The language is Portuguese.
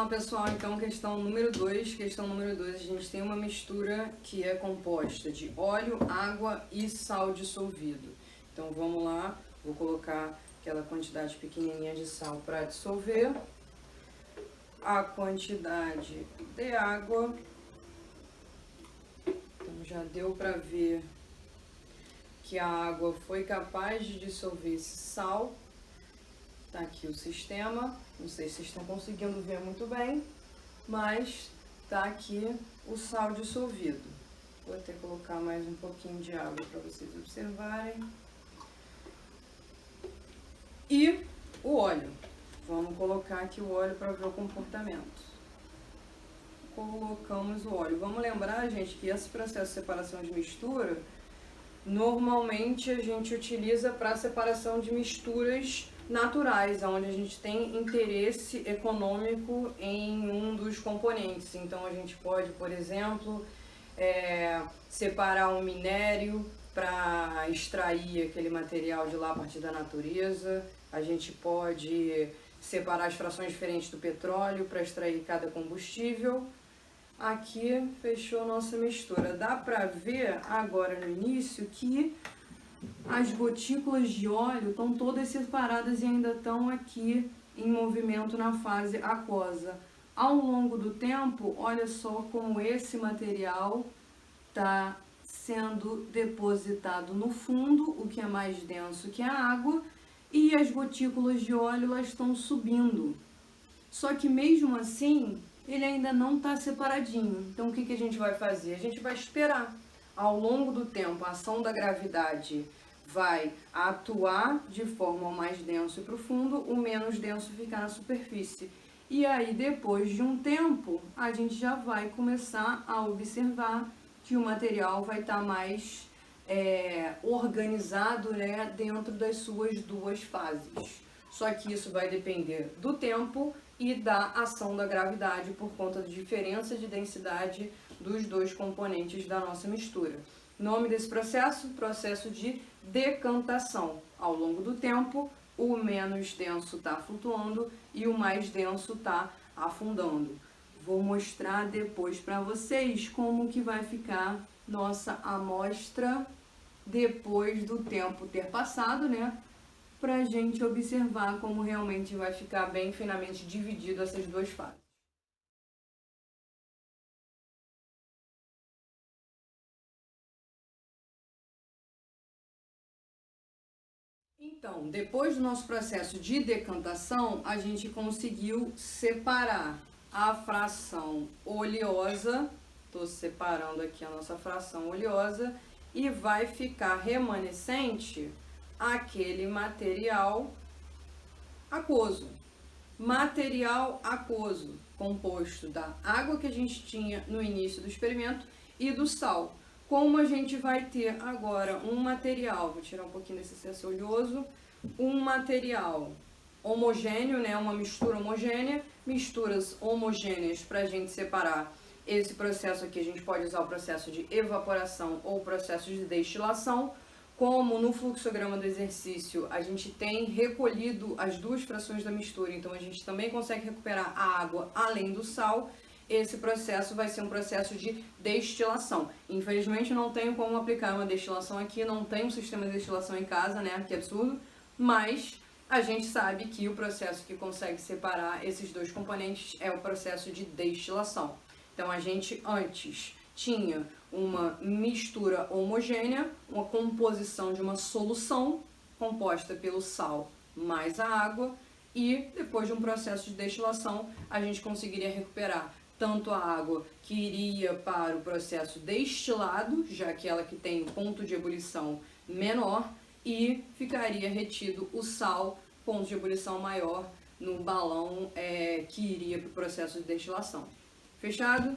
lá, pessoal, então questão número 2. Questão número 2, a gente tem uma mistura que é composta de óleo, água e sal dissolvido. Então vamos lá, vou colocar aquela quantidade pequenininha de sal para dissolver, a quantidade de água. Então já deu para ver que a água foi capaz de dissolver esse sal. Tá aqui o sistema, não sei se vocês estão conseguindo ver muito bem, mas tá aqui o sal dissolvido. Vou até colocar mais um pouquinho de água para vocês observarem. E o óleo. Vamos colocar aqui o óleo para ver o comportamento. Colocamos o óleo. Vamos lembrar, gente, que esse processo de separação de mistura, normalmente a gente utiliza para separação de misturas naturais, onde a gente tem interesse econômico em um dos componentes. Então a gente pode, por exemplo, separar um minério para extrair aquele material de lá a partir da natureza. A gente pode separar as frações diferentes do petróleo para extrair cada combustível. Aqui fechou nossa mistura. Dá para ver agora no início que as gotículas de óleo estão todas separadas e ainda estão aqui em movimento na fase aquosa. Ao longo do tempo, olha só como esse material está sendo depositado no fundo, o que é mais denso que a água, e as gotículas de óleo elas estão subindo. Só que mesmo assim, ele ainda não está separadinho. Então o que a gente vai fazer? A gente vai esperar. Ao longo do tempo, a ação da gravidade vai atuar de forma mais denso e profundo, o menos denso ficar na superfície. E aí, depois de um tempo, a gente já vai começar a observar que o material vai estar mais organizado, né, dentro das suas duas fases. Só que isso vai depender do tempo e da ação da gravidade por conta da diferença de densidade dos dois componentes da nossa mistura. Nome desse processo? Processo de decantação. Ao longo do tempo, o menos denso está flutuando e o mais denso está afundando. Vou mostrar depois para vocês como que vai ficar nossa amostra depois do tempo ter passado, né? Para a gente observar como realmente vai ficar bem finamente dividido essas duas fases. Então, depois do nosso processo de decantação, a gente conseguiu separar a fração oleosa, estou separando aqui a nossa fração oleosa, e vai ficar remanescente aquele material aquoso. Material aquoso, composto da água que a gente tinha no início do experimento e do sal. Como a gente vai ter agora um material, vou tirar um pouquinho desse excesso oleoso, um material homogêneo, né, uma mistura homogênea, misturas homogêneas para a gente separar esse processo aqui, a gente pode usar o processo de evaporação ou o processo de destilação. Como no fluxograma do exercício a gente tem recolhido as duas frações da mistura, então a gente também consegue recuperar a água além do sal, esse processo vai ser um processo de destilação. Infelizmente não tenho como aplicar uma destilação aqui, não tenho um sistema de destilação em casa, né, que absurdo, mas a gente sabe que o processo que consegue separar esses dois componentes é o processo de destilação. Então a gente antes tinha uma mistura homogênea, uma composição de uma solução composta pelo sal mais a água, e depois de um processo de destilação a gente conseguiria recuperar tanto a água que iria para o processo destilado, já que ela que tem ponto de ebulição menor, e ficaria retido o sal, ponto de ebulição maior, no balão que iria para o processo de destilação. Fechado?